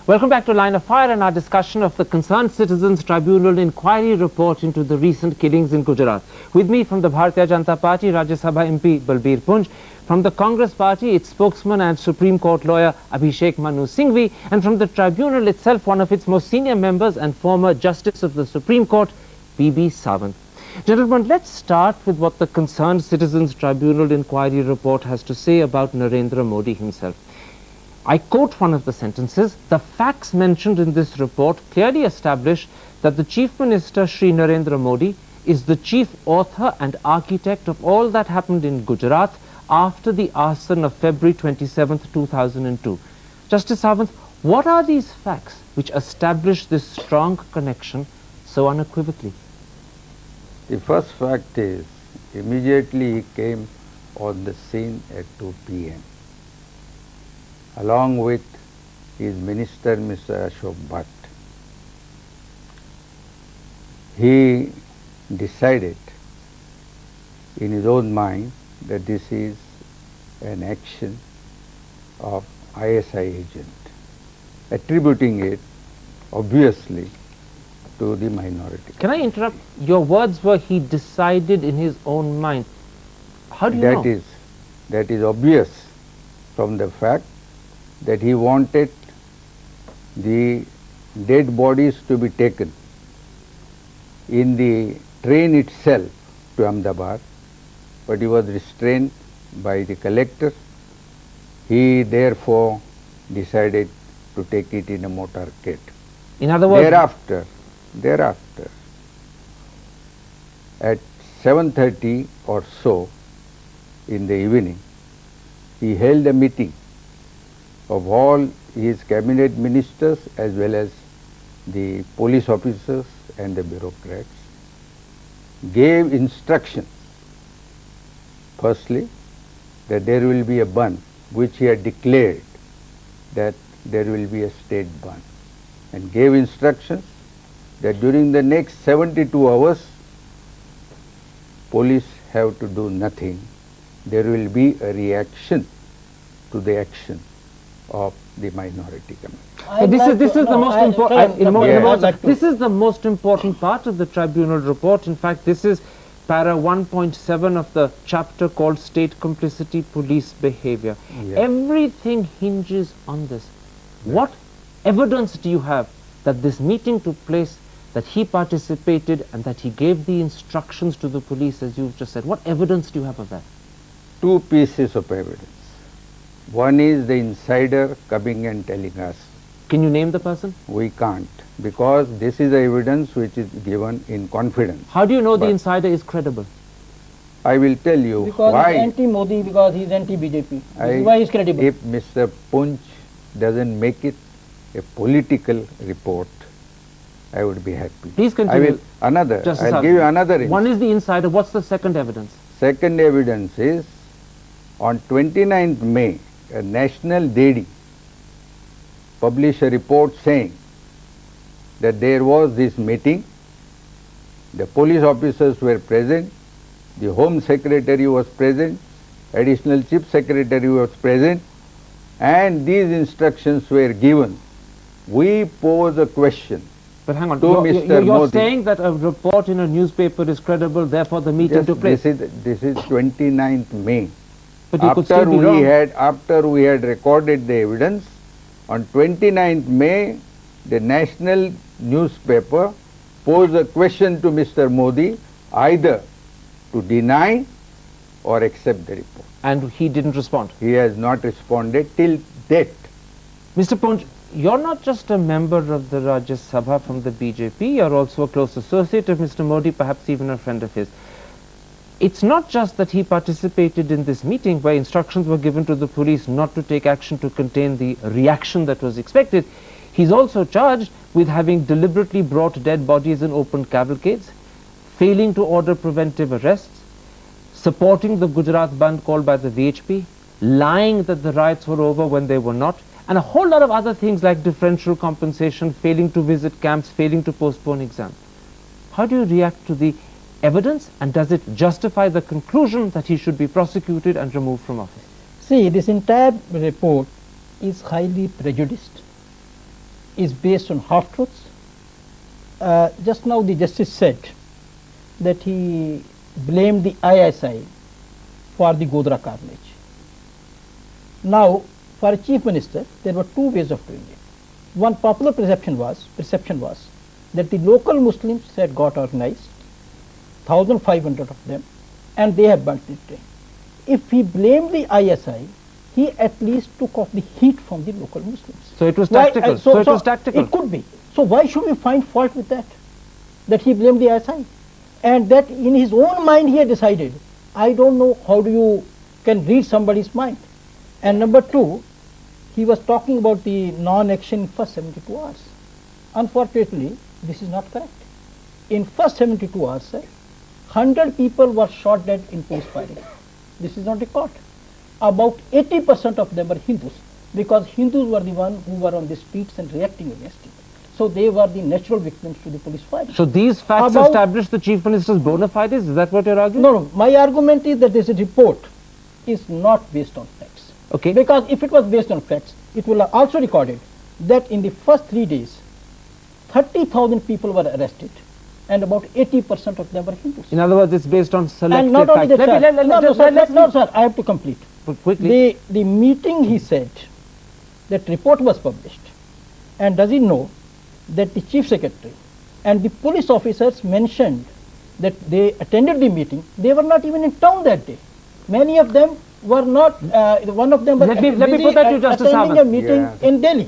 Welcome back to Line of Fire and our discussion of the Concerned Citizens Tribunal inquiry report into the recent killings in Gujarat. With me from the Bharatiya Janata Party, Rajya Sabha MP Balbir Punj, from the Congress Party, its spokesman and Supreme Court lawyer Abhishek Manu Singhvi, and from the tribunal itself, one of its most senior members and former Justice of the Supreme Court, P.B.Sawant. Gentlemen, let's start with what the Concerned Citizens Tribunal inquiry report has to say about Narendra Modi himself. I quote one of the sentences: "The facts mentioned in this report clearly establish that the Chief Minister Shri Narendra Modi is the chief author and architect of all that happened in Gujarat after the arson of February 27, 2002. Justice Sawant, what are these facts which establish this strong connection so unequivocally? The first fact is, immediately he came on the scene at 2 p.m. along with his minister, Mr. Ashok Bhatt. He decided in his own mind that this is an action of ISI agent, attributing it obviously to the minority. Can I interrupt? Your words were he decided in his own mind. How do you know? That is obvious from the fact that he wanted the dead bodies to be taken in the train itself to Ahmedabad, but he was restrained by the collector. He therefore decided to take it in a motorcade. In other words, thereafter, at 7:30 or so in the evening, he held a meeting of all his cabinet ministers as well as the police officers and the bureaucrats, gave instructions, firstly, that there will be a ban, which he had declared that there will be a state ban, and gave instructions that during the next 72 hours, police have to do nothing. There will be a reaction to the action of the minority community. This is the most important part of the tribunal report. In fact, this is para 1.7 of the chapter called State Complicity Police Behavior. Yes. Everything hinges on this. Yes. What evidence do you have that this meeting took place, that he participated and that he gave the instructions to the police, as you've just said? What evidence do you have of that? Two pieces of evidence. One is the insider coming and telling us. Can you name the person? We can't, because this is the evidence which is given in confidence. How do you know the insider is credible? I will tell you because why. He's anti-Modi, because he's anti-BJP. Why is credible? If Mr. Punj doesn't make it a political report, I would be happy. Please continue. I'll give you another instance. One is the insider. What's the second evidence? Second evidence is, on 29th May, a national daily published a report saying that there was this meeting, the police officers were present, the Home Secretary was present, Additional Chief Secretary was present, and these instructions were given. We pose a question. But hang on, you're Modi. Saying that a report in a newspaper is credible, therefore the meeting took place. This is 29th May. But after we had recorded the evidence, on 29th May, the national newspaper posed a question to Mr. Modi, either to deny or accept the report. And he didn't respond? He has not responded till date. Mr. Punj, you're not just a member of the Rajya Sabha from the BJP, you're also a close associate of Mr. Modi, perhaps even a friend of his. It's not just that he participated in this meeting where instructions were given to the police not to take action to contain the reaction that was expected. He's also charged with having deliberately brought dead bodies in open cavalcades, failing to order preventive arrests, supporting the Gujarat Band called by the VHP, lying that the riots were over when they were not, and a whole lot of other things like differential compensation, failing to visit camps, failing to postpone exams. How do you react to the evidence, and does it justify the conclusion that he should be prosecuted and removed from office? See, this entire report is highly prejudiced. is based on half-truths. Just now the justice said that he blamed the ISI for the Godhra carnage. Now, for a chief minister, there were two ways of doing it. One popular perception was that the local Muslims had got organized, 1,500 of them, and they have burnt the train. If he blamed the ISI, he at least took off the heat from the local Muslims. So it was tactical. So it was tactical. It could be. So why should we find fault with that? That he blamed the ISI, and that in his own mind he had decided. I don't know how you can read somebody's mind. And number two, he was talking about the non-action in first 72 hours. Unfortunately, this is not correct. In first 72 hours, sir, 100 people were shot dead in police firing. This is not record. About 80% of them were Hindus, because Hindus were the ones who were on the streets and reacting against it. So they were the natural victims to the police firing. So these facts establish the chief minister's bona fides? Is that what you're arguing? No. My argument is that this report is not based on facts. Okay. Because if it was based on facts, it will have also recorded that in the first 3 days, 30,000 people were arrested, and about 80% of them were Hindus. In other words, it's based on selected And not only facts. that, no, sir, I have to complete. Quickly. The meeting, he said, that report was published, and does he know that the chief secretary and the police officers mentioned that they attended the meeting, they were not even in town that day. Many of them were not, one of them was let me put that to Justice attending Sawant. a meeting in Delhi.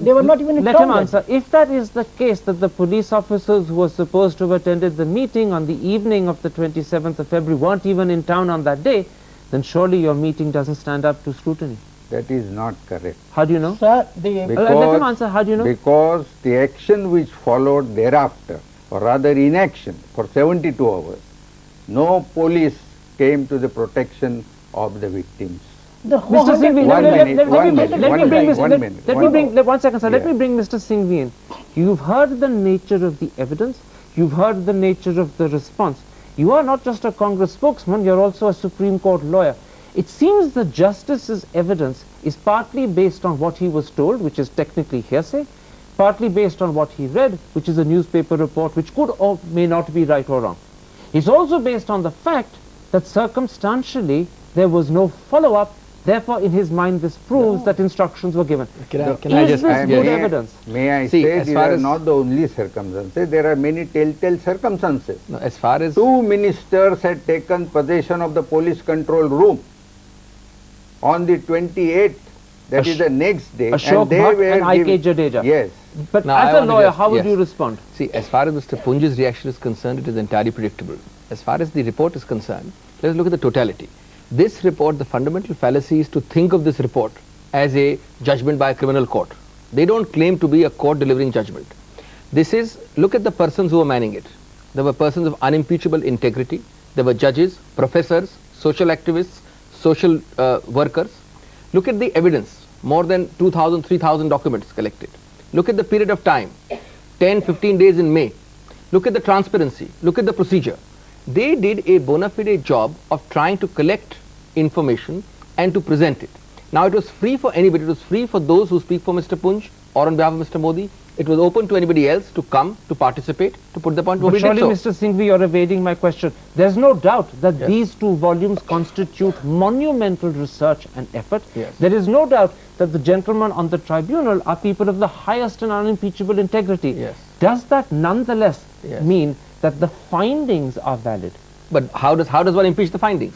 They were not even in let town. Let him answer. If that is the case, that the police officers who were supposed to have attended the meeting on the evening of the 27th of February weren't even in town on that day, then surely your meeting doesn't stand up to scrutiny. That is not correct. How do you know? Sir, let him answer. How do you know? Because the action which followed thereafter, or rather inaction for 72 hours, no police came to the protection of the victims. Mr. Singhvi, let me bring Mr. Singhvi in. You've heard the nature of the evidence. You've heard the nature of the response. You are not just a Congress spokesman, you're also a Supreme Court lawyer. It seems the justice's evidence is partly based on what he was told, which is technically hearsay, partly based on what he read, which is a newspaper report, which could or may not be right or wrong. It's also based on the fact that circumstantially there was no follow-up. Therefore, in his mind, this proves that instructions were given. Is this good evidence? May I say these are not the only circumstances. There are many telltale circumstances. No, as far as 2 ministers had taken possession of the police control room on the 28th, that is the next day, Ashok and they Bhatt were and I.K. Jadeja. Yes. But Now, as a lawyer, how would you respond? See, as far as Mr. Punj's reaction is concerned, it is entirely predictable. As far as the report is concerned, let us look at the totality. This report, the fundamental fallacy is to think of this report as a judgment by a criminal court. They don't claim to be a court delivering judgment. This is, look at the persons who were manning it. There were persons of unimpeachable integrity. There were judges, professors, social activists, social workers. Look at the evidence, more than 2,000, 3,000 documents collected. Look at the period of time, 10, 15 days in May. Look at the transparency, look at the procedure. They did a bona fide job of trying to collect information and to present it. Now it was free for anybody, it was free for those who speak for Mr. Punj or on behalf of Mr. Modi. It was open to anybody else to come, to participate, to put the point. But surely, Mr. Singhvi, you're evading my question. There's no doubt that these 2 volumes constitute monumental research and effort. There is no doubt that the gentlemen on the tribunal are people of the highest and unimpeachable integrity. Does that nonetheless mean that the findings are valid? But how does one impeach the findings?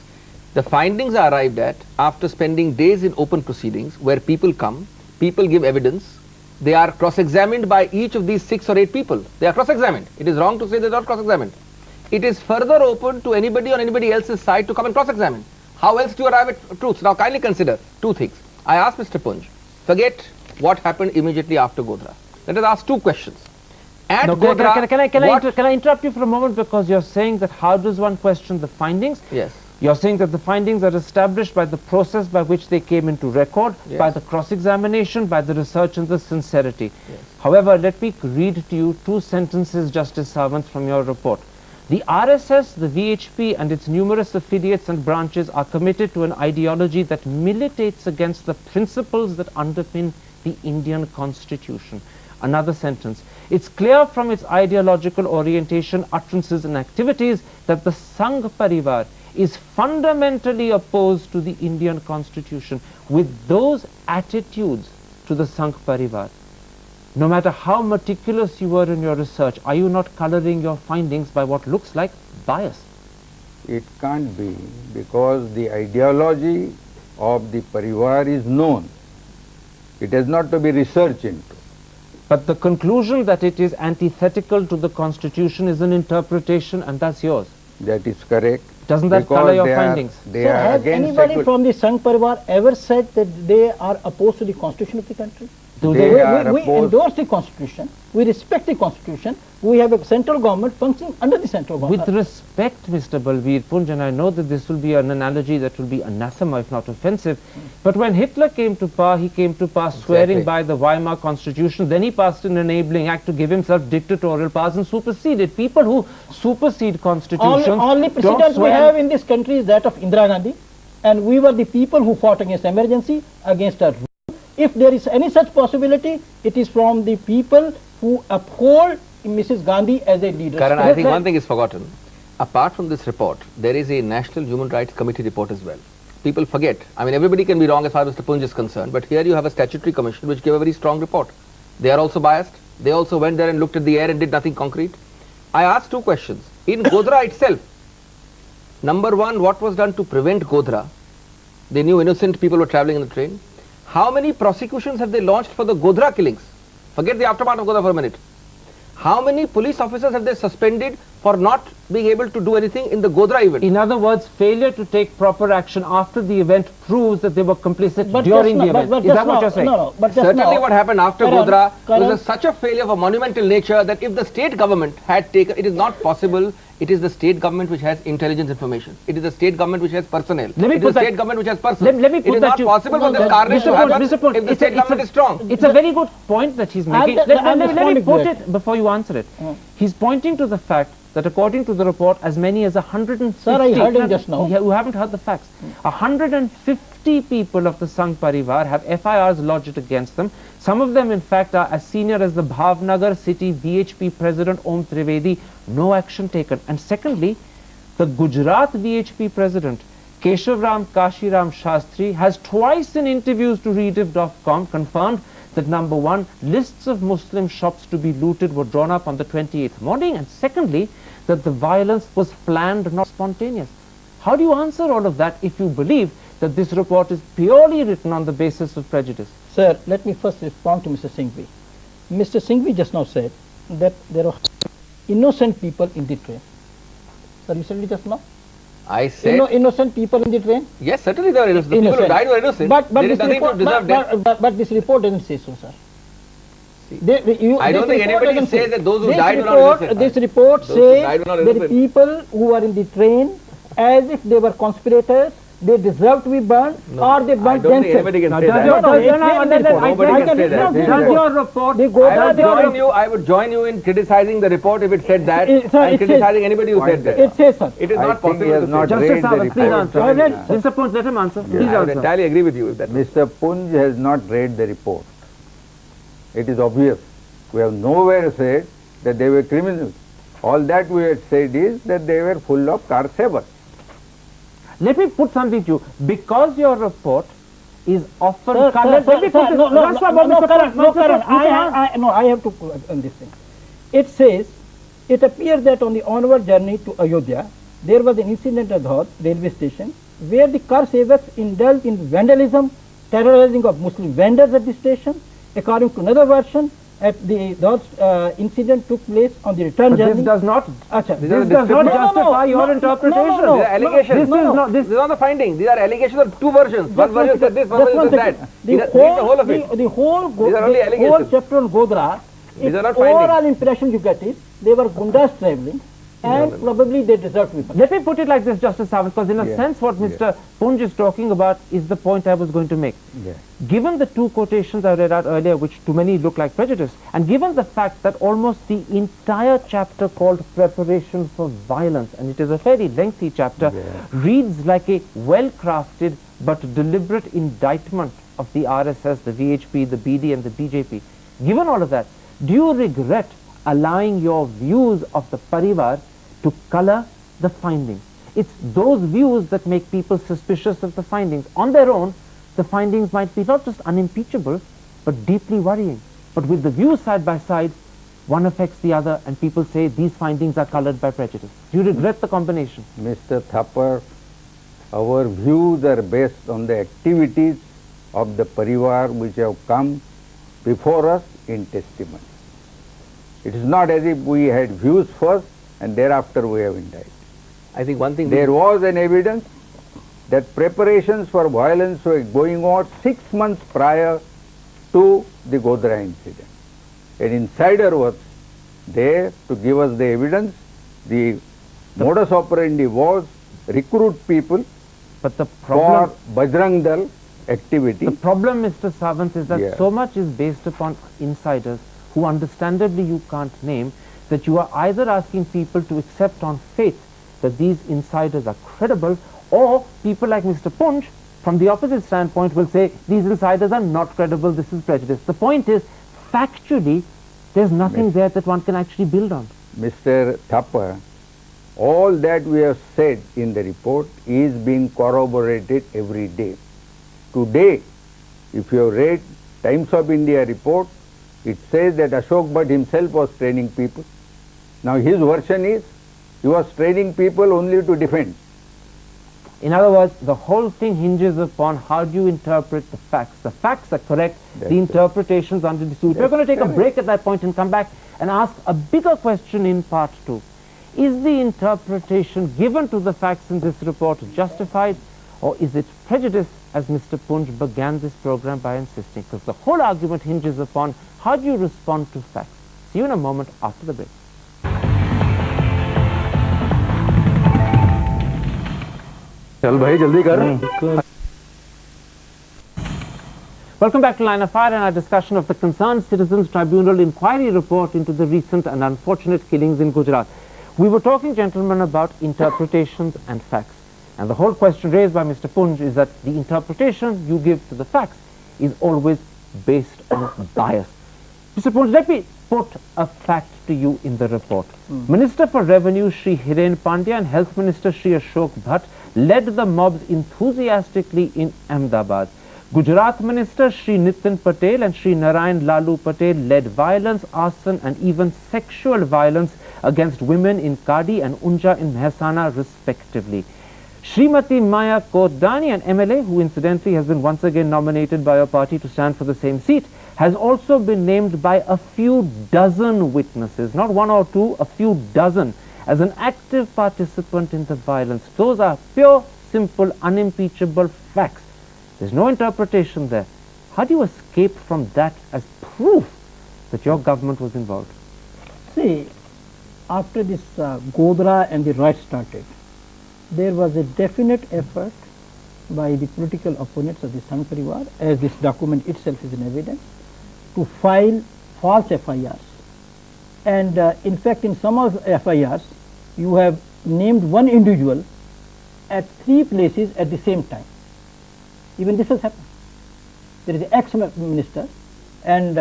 The findings are arrived at after spending days in open proceedings where people come, people give evidence. They are cross-examined by each of these 6 or 8 people. They are cross-examined. It is wrong to say they are not cross-examined. It is further open to anybody on anybody else's side to come and cross-examine. How else do you arrive at truths? Now kindly consider 2 things. I asked Mr. Punj, forget what happened immediately after Godhra. Let us ask 2 questions. At Godhra, can I interrupt you for a moment, because you're saying that how does one question the findings? Yes. You're saying that the findings are established by the process by which they came into record, by the cross-examination, by the research and the sincerity. However, let me read to you 2 sentences, Justice Sawant, from your report. The RSS, the VHP and its numerous affiliates and branches are committed to an ideology that militates against the principles that underpin the Indian Constitution. Another sentence. It's clear from its ideological orientation, utterances and activities that the Sangh Parivar is fundamentally opposed to the Indian Constitution. With those attitudes to the Sangh Parivar, no matter how meticulous you were in your research, are you not coloring your findings by what looks like bias? It can't be, because the ideology of the Parivar is known. It has not to be researched into. But the conclusion that it is antithetical to the Constitution is an interpretation, and that's yours. That is correct. Doesn't that colour your findings? They Sir, are has against anybody from the Sangh Parivar ever said that they are opposed to the Constitution of the country? Do They they? are We opposed. endorse the Constitution, we respect the Constitution, we have a central government functioning under the central government. With respect, Mr. Balbir Punj, and I know that this will be an analogy that will be anathema if not offensive, but when Hitler came to power, he came to power swearing by the Weimar Constitution, then he passed an enabling act to give himself dictatorial powers and superseded. People who supersede constitutions Only don't precedent we swear. have in this country is that of Indira Gandhi, and we were the people who fought against emergency, against her rule. If there is any such possibility, it is from the people who uphold Mrs. Gandhi as a leader. Karan, I think one thing is forgotten. Apart from this report, there is a National Human Rights Committee report as well. People forget. I mean, everybody can be wrong as far as Mr. Punj is concerned, but here you have a statutory commission which gave a very strong report. They are also biased. They also went there and looked at the air and did nothing concrete. I asked two questions. In Godhra itself, number one, what was done to prevent Godhra? They knew innocent people were travelling in the train. How many prosecutions have they launched for the Godhra killings? Forget the aftermath of Godhra for a minute. How many police officers have they suspended for not being able to do anything in the Godhra event? In other words, failure to take proper action after the event proves that they were complicit But during just the now- event. but Is just that what now- you're saying? No, but just Certainly now- what happened after Karan, Godhra Karan- was such a failure of a monumental nature that if the state government had taken, it is not possible. It is the state government which has intelligence information. It is the state government which has personnel. Let me It is put the that- state government which has personnel. Let me It put is that not to- possible No, for this no, carnage to Mr. happen Punj, Mr. Punj, if the it's a- state government is strong. It's a very good point that he's making. Let me responding put to it before you answer it. He's pointing to the fact that according to the report, as many as 150... Sir, I heard him just now. You haven't heard the facts. 150 people of the Sangh Parivar have FIRs lodged against them. Some of them, in fact, are as senior as the Bhavnagar City VHP President Om Trivedi. No action taken. And secondly, the Gujarat VHP President, Keshavram Kashiram Shastri, has twice in interviews to Rediff.com confirmed that number one, lists of Muslim shops to be looted were drawn up on the 28th morning, and secondly, that the violence was planned, not spontaneous. How do you answer all of that if you believe that this report is purely written on the basis of prejudice? Sir, let me first respond to Mr. Singhvi. Mr. Singhvi just now said that there are innocent people in the train. Sir, you said it just now? I said, Innocent people in the train? yes, certainly there are innocent. The people who died were innocent. But There is this nothing report, to deserve death. but this report doesn't say so, sir. I don't think anybody doesn't says say- that those who this died were not report- innocent. This report Those who died says were not that innocent. people who were in the train, as if they were conspirators, they deserve to be burned, or they I burnt don't think themselves. anybody can Now, say does that. your- No, does- it's no, no, clear in then the report. Nobody I can say that. read Does the your report. report... They go I by would the join you. I would join you in criticizing the report if it said that, It- sir, and it says- criticizing anybody who said that. It says, sir. It is I not think he possible has to not say. Justice read the Sawant, please report. answer. I read- Mr. Punj, let him answer. Please I would answer. entirely agree with you with that. Mr. Punj has not read the report. It is obvious. We have nowhere said that they were criminals. All that we had said is that they were full of car sabers. Let me put something to you. Because your report is often Sir, colored... sir, Let me sir, put no, this... no, Rashtra, no, but no, Mr. Karan, Punj, no, Mr. Karan, Punj, no, I have to on this thing. It says, it appears that on the onward journey to Ayodhya, there was an incident at Dhaud railway station where the car savers indulged in vandalism, terrorizing of Muslim vendors at the station. According to another version, at the Dhaud incident took place on the return But journey. this does not... Acha. This does not justify your interpretation. These are allegations. This is not... These are the findings. These are allegations of two versions. One version said this, one Just version said second. that. Read the whole of it. The whole These are only the whole allegations. chapter on Godhra, These are not overall findings. impression you get is they were gundas traveling, and probably they deserve to be punished. Let me put it like this, Justice Sawant, because in a Yeah. sense what Mr. Punj is talking about is the point I was going to make. Yeah. Given the two quotations I read out earlier, which to many look like prejudice, and given the fact that almost the entire chapter called Preparation for Violence, and it is a fairly lengthy chapter, reads like a well-crafted but deliberate indictment of the RSS, the VHP, the BD and the BJP, given all of that, do you regret allowing your views of the Parivar to color the findings? It's those views that make people suspicious of the findings. On their own, the findings might be not just unimpeachable, but deeply worrying. But with the views side by side, one affects the other, and people say these findings are colored by prejudice. Do you regret the combination? Mr. Thapar, our views are based on the activities of the Parivar which have come before us in testimony. It is not as if we had views first and thereafter we have indicted. I think one thing There was an evidence that preparations for violence were going on 6 months prior to the Godhra incident. An insider was there to give us the evidence. The modus operandi was recruit people But the problem, for Bajrang Dal activity. the problem, Mr. Sawant, is that Yeah. so much is based upon insiders who understandably you can't name, that you are either asking people to accept on faith that these insiders are credible, or people like Mr. Punj, from the opposite standpoint, will say these insiders are not credible, this is prejudice. The point is, factually, there's nothing there that one can actually build on. Mr. Thapar, all that we have said in the report is being corroborated every day. Today, if you have read Times of India report, it says that Ashok Bhatt himself was training people. Now his version is, he was training people only to defend. In other words, the whole thing hinges upon how do you interpret the facts. The facts are correct, That's the it. interpretations under dispute. We're That's going to take a correct. break at that point and come back and ask a bigger question in part 2. Is the interpretation given to the facts in this report justified, or is it prejudice, as Mr. Punj began this program by insisting? Because the whole argument hinges upon how do you respond to facts. See you in a moment after the break. चल भाई जल्दी कर Welcome back to Line of Fire and our discussion of the Concerned Citizens Tribunal inquiry report into the recent and unfortunate killings in Gujarat. We were talking, gentlemen, about interpretations and facts. And the whole question raised by Mr. Punj is that the interpretation you give to the facts is always based on bias. Mr. Punj, let me put a fact to you in the report. Minister for Revenue Shri Hiren Pandya and Health Minister Shri Ashok Bhatt led the mobs enthusiastically in Ahmedabad. Gujarat Minister Shri Nitin Patel and Shri Narayan Lalu Patel led violence, arson and even sexual violence against women in Kadi and Unja in Mehsana respectively. Srimati Maya Kodani, an MLA who incidentally has been once again nominated by your party to stand for the same seat, has also been named by a few dozen witnesses, not one or two, a few dozen, as an active participant in the violence. Those are pure, simple, unimpeachable facts. There's no interpretation there. How do you escape from that as proof that your government was involved? See, after this Godhra and the riots started, there was a definite effort by the political opponents of the Sangh Parivar, as this document itself is an evidence, to file false FIRs. And in fact, in some of the FIRs, you have named one individual at 3 places at the same time. Even this has happened. There is an ex-minister, and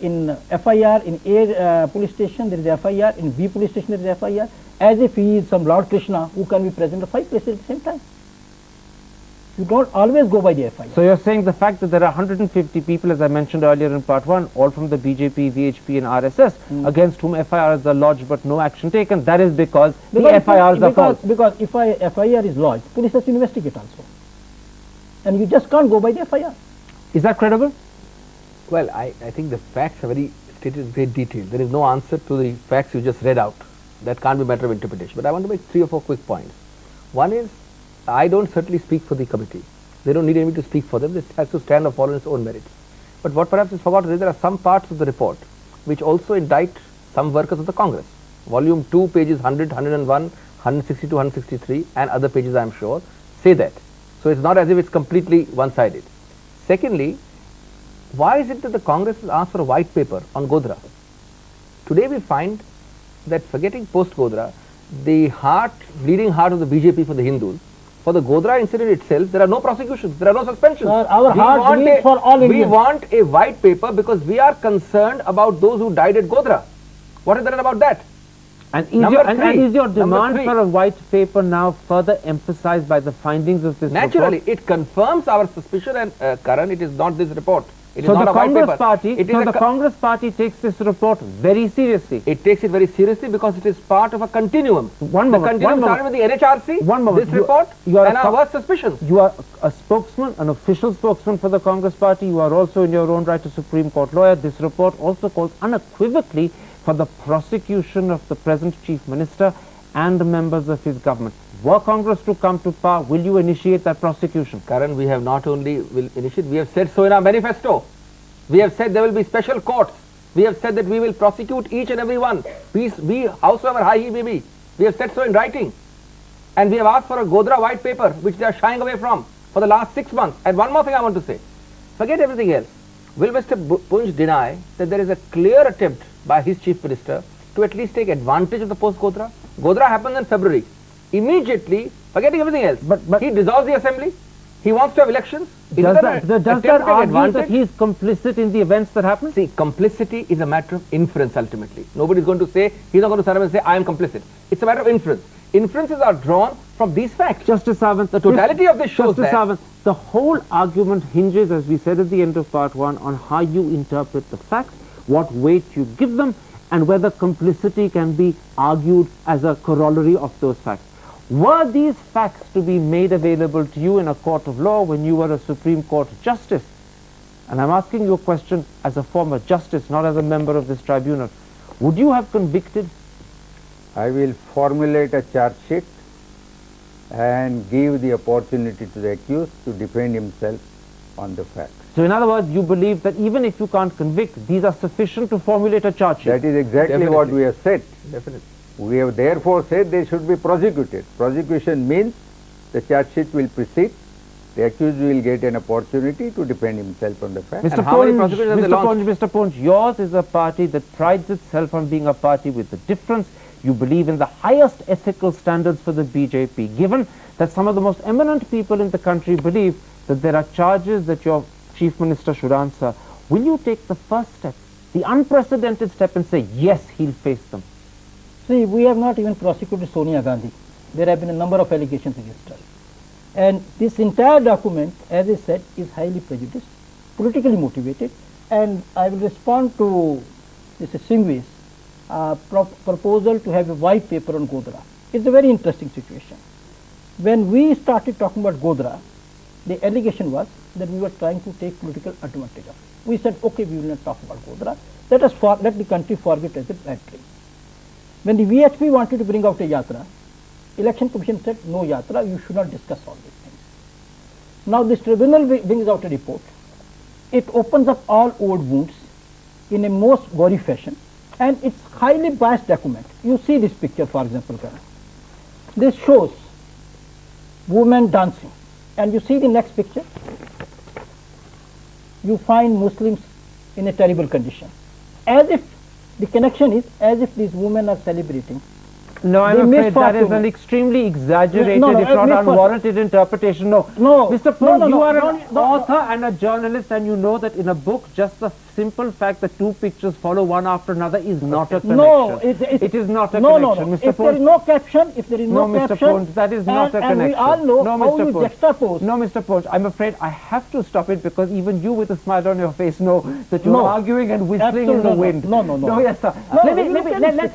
in FIR in A police station there is a FIR, in B police station there is a FIR, as if he is some Lord Krishna who can be present at 5 places at the same time. You don't always go by the FIR. So you're saying the fact that there are 150 people, as I mentioned earlier in part 1, all from the BJP, VHP and RSS, against whom FIRs are lodged but no action taken, that is because the FIRs are false. Because if FIR is lodged, police has to investigate also. And you just can't go by the FIR. Is that credible? Well, I think the facts are very stated in great detail. There is no answer to the facts you just read out. That can't be a matter of interpretation. But I want to make 3 or 4 quick points. One is, I don't certainly speak for the committee. They don't need me to speak for them. This has to stand or fall on its own merits. But what perhaps is forgotten is there are some parts of the report which also indict some workers of the Congress. Volume 2, pages 100, 101, 162, 163 and other pages, I am sure, say that. So it's not as if it's completely one-sided. Secondly, why is it that the Congress has asked for a white paper on Godhra? Today we find that, forgetting post-Godhra, the bleeding heart of the BJP for the Hindus, For the Godhra incident itself, there are no prosecutions, there are no suspensions. Sir, our We heart want beats for all We Indians. want a white paper because we are concerned about those who died at Godhra. What is there about that? And is, Number your, and three. is your Number demand three. for a white paper now further emphasized by the findings of this Naturally, report? it confirms our suspicion, and Karan, it is not this report. It is So not the a white Congress paper. party, It is so a the Congress party takes this report very seriously. It takes it very seriously because it is part of a continuum. One The moment, continuum one started with the NHRC, One moment. this report, you are and a our worst suspicions. You are a spokesman, an official spokesman for the Congress party. You are also in your own right a Supreme Court lawyer. This report also calls unequivocally for the prosecution of the present Chief Minister and the members of his government. Were Congress to come to power, will you initiate that prosecution? Karan, we have not only will initiate, we have said so in our manifesto. We have said there will be special courts. We have said that we will prosecute each and every one, be howsoever high he may be. We have said so in writing. And we have asked for a Godhra white paper, which they are shying away from for the last 6 months. And one more thing I want to say. Forget everything else. Will Mr. Punj deny that there is a clear attempt by his Chief Minister to at least take advantage of the post-Godhra? Godhra happened in February. Immediately, forgetting everything else, But he dissolves the assembly. He wants to have elections. Is Does that that, an does attempt that to take argue that advantage? he is complicit in the events that happened? See, complicity is a matter of inference ultimately. Nobody is going to say, he's not going to stand up and say, I am complicit. It's a matter of inference. Inferences are drawn from these facts. Justice Sawant, The totality of this shows Justice that. Sawant, the whole argument hinges, as we said at the end of part one, on how you interpret the facts, what weight you give them, and whether complicity can be argued as a corollary of those facts. Were these facts to be made available to you in a court of law when you were a Supreme Court justice? And I'm asking you a question as a former justice, not as a member of this tribunal. Would you have convicted? I will formulate a charge sheet and give the opportunity to the accused to defend himself on the facts. So in other words, you believe that even if you can't convict, these are sufficient to formulate a charge sheet? That is exactly Definitely. what we have said. Definitely. We have therefore said they should be prosecuted. Prosecution means the charge sheet will proceed. The accused will get an opportunity to defend himself on the facts. Mr. And how many Punj, prosecutors have they launched? Mr. Punj, yours is a party that prides itself on being a party with a difference. You believe in the highest ethical standards for the BJP. Given that some of the most eminent people in the country believe that there are charges that your Chief Minister should answer, will you take the first step, the unprecedented step, and say, yes, he'll face them? See, we have not even prosecuted Sonia Gandhi. There have been a number of allegations against her. And this entire document, as I said, is highly prejudiced, politically motivated, and I will respond to Mr. Singhvi's proposal to have a white paper on Godhra. It's a very interesting situation. When we started talking about Godhra, the allegation was that we were trying to take political advantage of it. We said, okay, we will not talk about Godhra. Let the country forget as a bad dream. When the VHP wanted to bring out a yatra, Election Commission said, no yatra, you should not discuss all these things. Now this tribunal brings out a report. It opens up all old wounds in a most gory fashion, and it's highly biased document. You see this picture, for example, Karan. This shows women dancing, and you see the next picture. You find Muslims in a terrible condition. As if the connection is as if these women are celebrating. No, I'm afraid that is an extremely exaggerated, if not unwarranted interpretation. No, Mr. Punj, you are an author and a journalist, and you know that in a book, just the simple fact that two pictures follow one after another is not a connection. No, it is not a connection, Mr. If there is no caption, Mr. Punj, that is not a connection. And we all know no, how Mr. you juxtapose. No, Mr. Punj, I'm afraid I have to stop it because even you with a smile on your face know that you're arguing and whistling in the wind. No, yes, sir.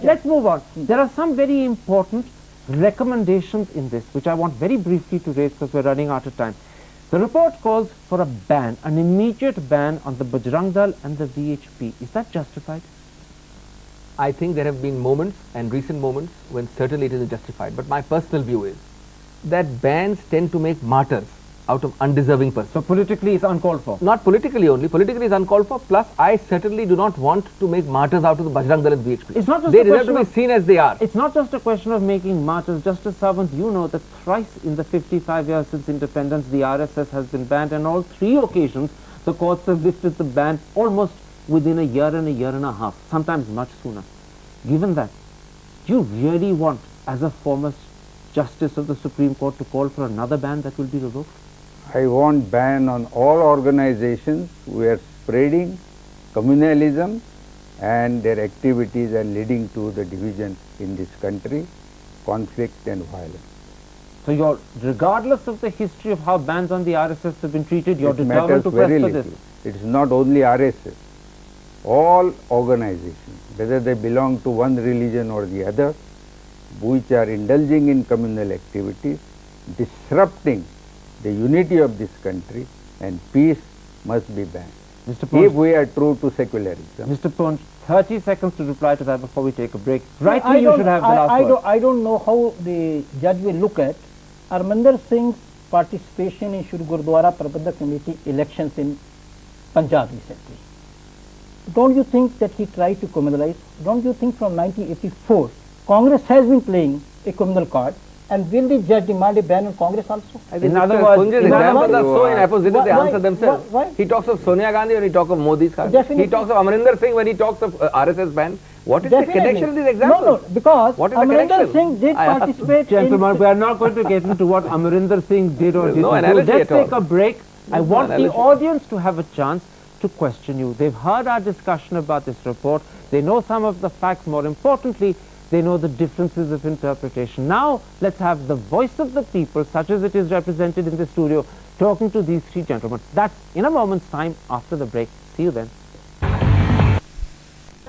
Let's move on. There are some very important recommendations in this, which I want very briefly to raise because we're running out of time. The report calls for a ban, an immediate ban on the Bajrang Dal and the VHP. Is that justified? I think there have been moments and recent moments when certainly it is justified. But my personal view is that bans tend to make martyrs out of undeserving persons. So politically it's uncalled for? Not politically only. Politically is uncalled for. Plus, I certainly do not want to make martyrs out of the Bajrang Dal and VHP. It's not just they deserve to be seen as they are. It's not just a question of making martyrs. Justice Sawant, you know that thrice in the 55 years since independence, the RSS has been banned, and all three occasions the courts have lifted the ban almost within a year and a half, sometimes much sooner. Given that, do you really want, as a former Justice of the Supreme Court to call for another ban that will be revoked? I want ban on all organizations who are spreading communalism and their activities are leading to the division in this country, conflict and violence. So you're, regardless of the history of how bans on the RSS have been treated, you're It matters determined to very press for little. this? It is not only RSS. All organizations, whether they belong to one religion or the other, which are indulging in communal activities, disrupting the unity of this country, and peace must be banned. Mr. Ponch, If we are true to secularism. Mr. Ponch, 30 seconds to reply to that before we take a break. I Rightly, you don't- should have the last word. I don't know how the judge will look at Arminder Singh's participation in Shri Gurudwara Prabandhak Committee elections in Punjab recently. Don't you think that he tried to communalize? Don't you think from 1984 Congress has been playing a communal card? And will the judge demand a ban on Congress also? In other words, Punj's in other examples words, are so inapposite, they Why- answer themselves. why- He talks of Sonia Gandhi when he talks of Modi's card. Definitely. He talks of Amarinder Singh when he talks of RSS ban. What is the Definitely. connection of these examples? No, because What is the Amarinder connection? Singh did I asked- participate Gentlemen, in... we are not going to get into what Amarinder Singh did or There's did no not do. analogy Let's at all. take a break. I There's no want the analogy. audience to have a chance to question you. They've heard our discussion about this report. They know some of the facts. More importantly, they know the differences of interpretation. Now, let's have the voice of the people, such as it is represented in the studio, talking to these three gentlemen. That's in a moment's time after the break. See you then.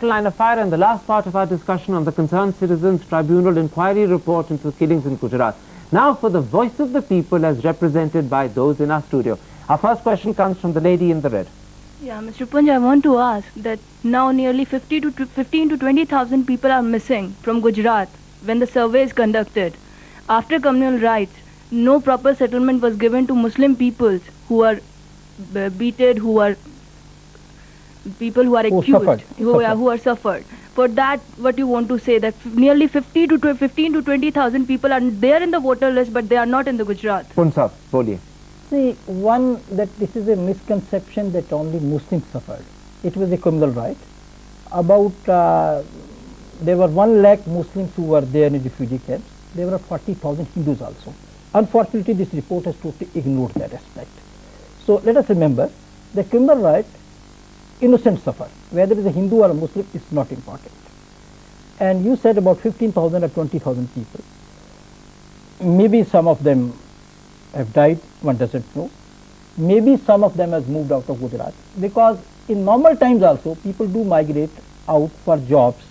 Line of fire and the last part of our discussion on the Concerned Citizens Tribunal inquiry report into the killings in Gujarat. Now for the voice of the people as represented by those in our studio. Our first question comes from the lady in the red. Yeah, Mr. Punj, I want to ask that now nearly 15 to 20,000 people are missing from Gujarat when the survey is conducted. After communal rights, no proper settlement was given to Muslim peoples who are beaten, who are people who are Who accused, suffered. who are suffered. For that, what you want to say that nearly 15 to 20,000 people are there in the voter list, but they are not in the Gujarat. Punsab, boliye. See, one, that this is a misconception that only Muslims suffered. It was a communal right. About, there were 1 lakh Muslims who were there in refugee camps. There were 40,000 Hindus also. Unfortunately, this report has totally ignored that aspect. So let us remember, the communal right, innocent suffer. Whether it is a Hindu or a Muslim is not important. And you said about 15,000 or 20,000 people. Maybe some of them have died, one doesn't know. Maybe some of them has moved out of Gujarat, because in normal times also people do migrate out for jobs,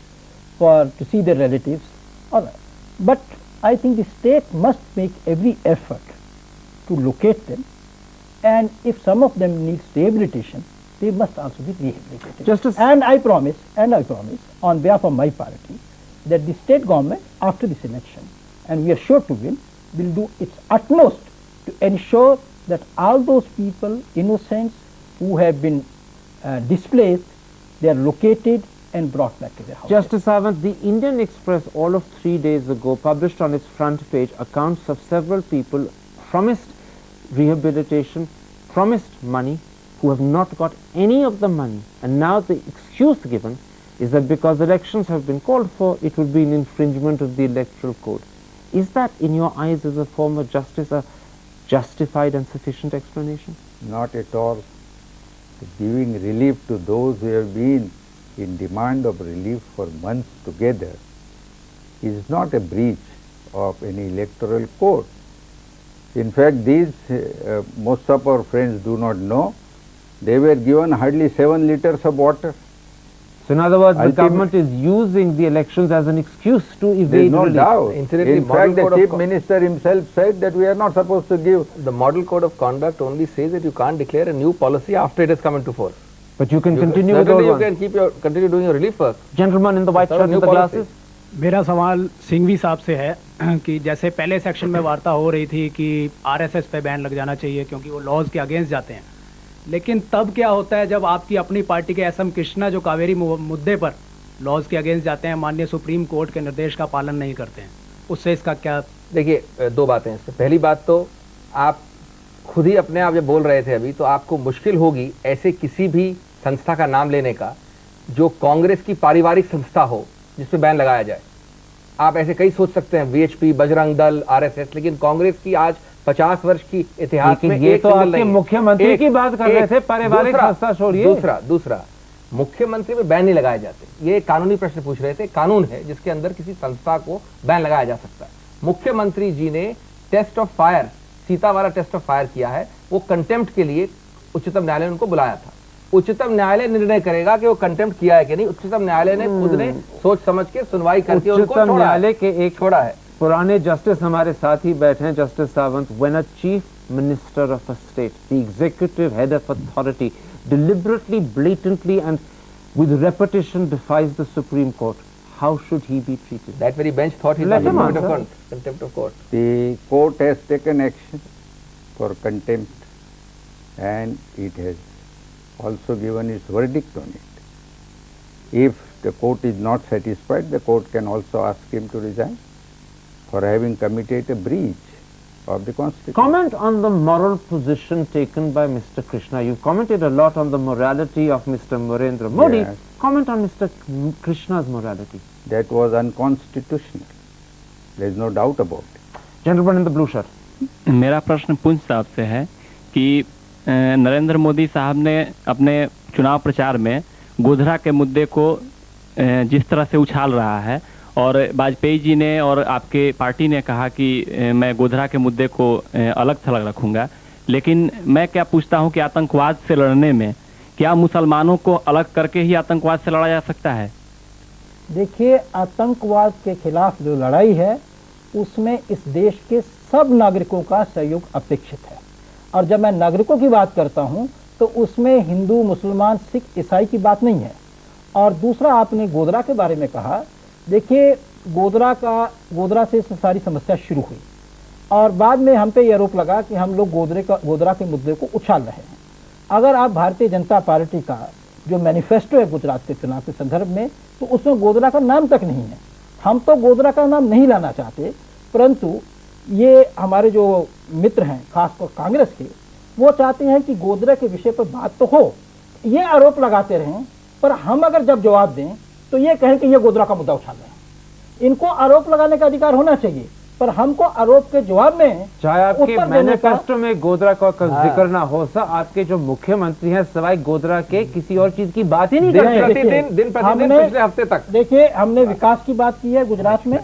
to see their relatives. But I think the state must make every effort to locate them, and if some of them need rehabilitation, they must also be rehabilitated. Justice- And I promise on behalf of my party that the state government after this election, and we are sure to win, will do its utmost to ensure that all those people, innocents who have been displaced, they are located and brought back to their houses. Justice Sawant, the Indian Express all of 3 days ago published on its front page accounts of several people promised rehabilitation, promised money, who have not got any of the money. And now the excuse given is that because elections have been called for, it would be an infringement of the electoral code. Is that, in your eyes as a former justice, a justified and sufficient explanation? Not at all. Giving relief to those who have been in demand of relief for months together is not a breach of any electoral code. In fact, these most of our friends do not know, they were given hardly 7 liters of water. So in other words, the Ultimate- government is using the elections as an excuse to There is evade no relief. doubt. Incidentally, In model fact, the code of Chief co- Minister himself said that we are not supposed to give. The model code of conduct only says that you can't declare a new policy after it has come into force. But you can You continue with certainly all you one. can continue doing your relief work. Gentleman in the white Sir, shirt new with the policy. glasses. मेरा सवाल सिंघवी साहब से है कि जैसे पहले section में वार्ता हो रही थी कि आरएसएस पे बैन लग जाना चाहिए क्योंकि वो लॉज के अगेंस्ट जाते हैं, लेकिन तब क्या होता है जब आपकी अपनी पार्टी के एसएम कृष्णा जो कावेरी मुद्दे पर लॉज के अगेंस्ट जाते हैं, माननीय सुप्रीम कोर्ट के निर्देश का पालन नहीं करते हैं, उससे इसका क्या? देखिए, 2 बातें हैं इसमें। पहली बात तो आप खुद ही अपने आप जब बोल रहे थे अभी, तो आपको मुश्किल होगी ऐसे किसी भी संस्था का नाम लेने का जो कांग्रेस की पारिवारिक संस्था हो जिस पे बैन लगाया जाए। आप ऐसे कई सोच सकते हैं, वीएचपी, बजरंग दल, आरएसएस, लेकिन कांग्रेस की आज 50 वर्ष की इतिहास में ये तो आपके मुख्यमंत्री की बात कर रहे थे, पारिवारिक संस्था छोड़िए। दूसरा मुख्यमंत्री में बैन नहीं लगाए जाते, ये कानूनी प्रश्न पूछ रहे थे। कानून है जिसके अंदर किसी संस्था को बैन लगाया जा सकता है। मुख्यमंत्री जी ने टेस्ट ऑफ फायर, सीता वाला टेस्ट ऑफ फायर किया है, वो कंटेम्प्ट के लिए उच्चतम न्यायालय ने उनको बुलाया था। उच्चतम न्यायालय निर्णय करेगा कि वो कंटेम्प्ट किया है कि नहीं। उच्चतम न्यायालय ने खुद ने सोच समझ के सुनवाई करके उनको उच्चतम न्यायालय के एक छोड़ा है। पुराने जस्टिस हमारे साथ ही बैठे हैं, justice Sawant. When a chief minister of a state, the executive head of authority, deliberately, blatantly and with repetition defies the Supreme Court, how should he be treated? That very bench thought he was in contempt of court. The court has taken action for contempt and it has also given its verdict on it. If the court is not satisfied, the court can also ask him to resign for having committed a breach of the Constitution. Comment on the moral position taken by Mr. Krishna. You've commented a lot on the morality of Mr. Narendra Modi. Yes. Comment on Mr. Krishna's morality. That was unconstitutional. There is no doubt about it. Gentleman in the blue shirt. मेरा प्रश्न पुंज साहब से है कि नरेंद्र मोदी साहब ने अपने चुनाव प्रचार में गोधरा के मुद्दे को जिस तरह से उछाल रहा है, और वाजपेयी जी ने और आपके पार्टी ने कहा कि मैं गोधरा के मुद्दे को अलग थलग रखूंगा, लेकिन मैं क्या पूछता हूं कि आतंकवाद से लड़ने में क्या मुसलमानों को अलग करके ही आतंकवाद से लड़ा जा सकता है? देखिए, आतंकवाद के खिलाफ जो लड़ाई है उसमें इस देश के सब नागरिकों का सहयोग अपेक्षित है। और जब मैं नागरिकों की बात करता हूं तो उसमें हिंदू, मुसलमान, सिख, ईसाई की बात नहीं है। और दूसरा, आपने गोधरा के बारे में कहा। देखिए, गोधरा से सारी समस्या शुरू हुई और बाद में हम पे ये आरोप लगा कि हम लोग गोधरा के मुद्दे को उछाल रहे हैं। अगर आप भारतीय जनता पार्टी का जो मैनिफेस्टो है गुजरात के चुनाव के संदर्भ में, तो उसमें गोधरा का नाम तक नहीं है। हम तो गोधरा का नाम नहीं लाना चाहते, परंतु ये हमारे जो मित्र हैं, खासकर कांग्रेस के, वो चाहते हैं कि गोधरा के विषय पर बात तो हो, ये आरोप लगाते रहें, पर हम अगर जब जवाब दें तो ये कहें कि ये गोधरा का मुद्दा उछाल रहे हैं। इनको आरोप लगाने का अधिकार होना चाहिए, पर हमको आरोप के जवाब में चाहे आपके मैनिफेस्टो में गोधरा का जिक्र ना हो, सर आपके जो मुख्यमंत्री हैं सवाई गोधरा के किसी और चीज की बात ही नहीं करते। दिन प्रतिदिन पिछले हफ्ते तक देखिए, हमने विकास की बात की है गुजरात में,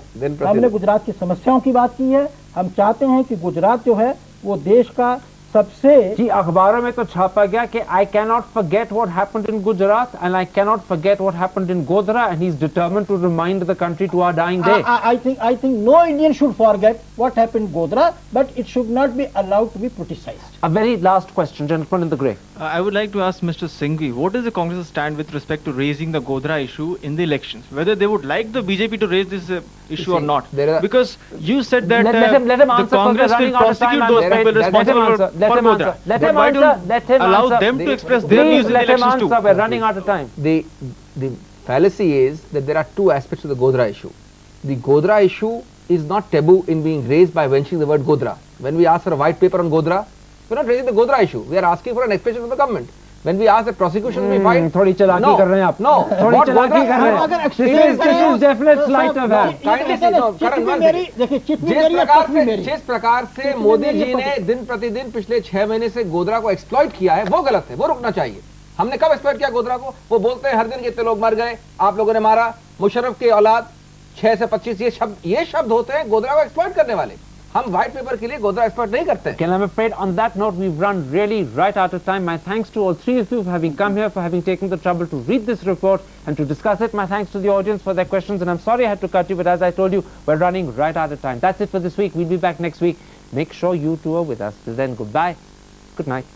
हमने गुजरात की समस्याओं की बात की है। हम चाहते हैं कि गुजरात जो है वो देश का सबसे, जी अखबारों में तो छापा गया कि I cannot forget what happened in Gujarat and I cannot forget what happened in Godhra, and he's determined to remind the country to our dying day. I think no Indian should forget what happened in Godhra, but it should not be allowed to be politicized. A very last question, gentleman in the grey. I would like to ask Mr. Singhvi, what is the Congress stand with respect to raising the Godhra issue in the elections? Whether they would like the BJP to raise this issue or not? Because you said that let him the answer, Congress will prosecute those people responsible for Godhra. Let him Why answer. Let him allow answer. them to express their views in the let him elections answer. too? We're running out of time. The fallacy is that there are two aspects of the Godhra issue. The Godhra issue is not taboo in being raised by mentioning the word Godhra. When we ask for a white paper on Godhra, we're not raising the Godhra issue. We are asking for an expression from the government. When we ask that prosecution will be filed, थोड़ी चालाकी कर रहे हैं आप। No, थोड़ी what चालाकी कर रहे अगर हैं। This is definite sleight of hand. जिस प्रकार से मोदी जी ने दिन प्रतिदिन पिछले 6 महीने से गोधरा को एक्सप्लॉइट किया है, वो गलत है, वो रुकना चाहिए। हमने कब एक्सप्लॉइट किया गोधरा को? वो बोलते हैं हर दिन कितने लोग मर गए, आप लोगों ने मारा, मुशर्रफ की औलाद 6 से 25, ये शब्द होते हैं गोधरा को एक्सप्लॉइट करने वाले। हम व्हाइट पेपर के लिए गोधरा एक्सप्लॉइट नहीं करते। Okay, I'm afraid on that note we've run really right out of time. My thanks to all three of you for having come here, for having taken the trouble to read this report and to discuss it. My thanks to the audience for their questions, and I'm sorry I had to cut you, but as I told you, we're running right out of time. That's it for this week. We'll be back next week. Make sure you two are with us. Till then, goodbye. Good night.